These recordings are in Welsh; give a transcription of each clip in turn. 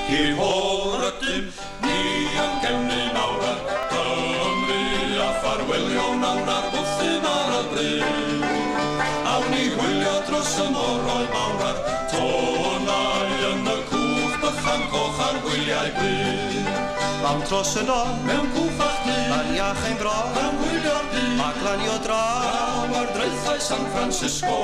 Hir hôl ydym, ni yn gefnu nawr Cymru a ffarwelio nawr ar bwthyn ar y bryd. Awn ni hwylio dros y moroedd mawr ar tonau yn y cwch bychan coch ar gwyliau gwyd. Am dros y don, Mewn cwch a'ch dyn, yn iach ein bro, am gwylio'r dyn, a glanio draw. am ar dreithau San Francisco.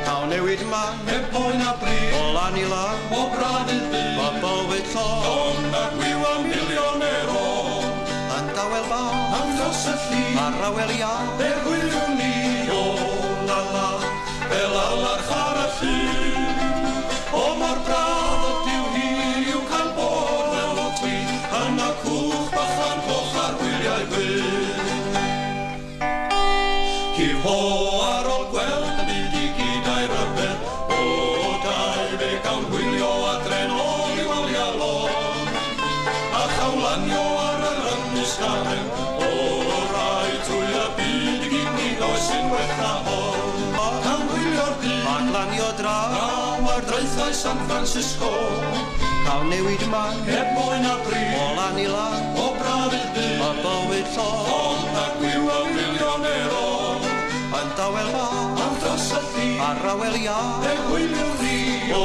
Taw newid man, Heb boen a bryd, o lan i lan, o brafydd byd, ma bywyd llo, Ond a gwyw a milioner o. yn dawel ba, Am dros y llun, ar rawel iawn. Be hwyliwn ni o lala, fel alarch ar y llun. O mor braf ydyw hi i'w cael bod fel o twi, yn y cwch bychan coch ar wyliau gwyd. Hif ho ar ôl gweld y byd i gyd a'i ryfedd, o 20 wylio adren ôl i'w alialo. A chawlanio ar yr ynys garen, o rai trwy y byd i gyd nid oes unwaith na hon. Am wylio'r dyn, A glanio draw, draw ar dreithau San Francisco. taw newid man, Heb boen a o bryd, lan i lan, o brafydd ma byd, bywyd llo, Ond a gwyw a milioner o. yn dawel ba, Am dros y llun, ar rawel iawn. Be hwyliwn ni o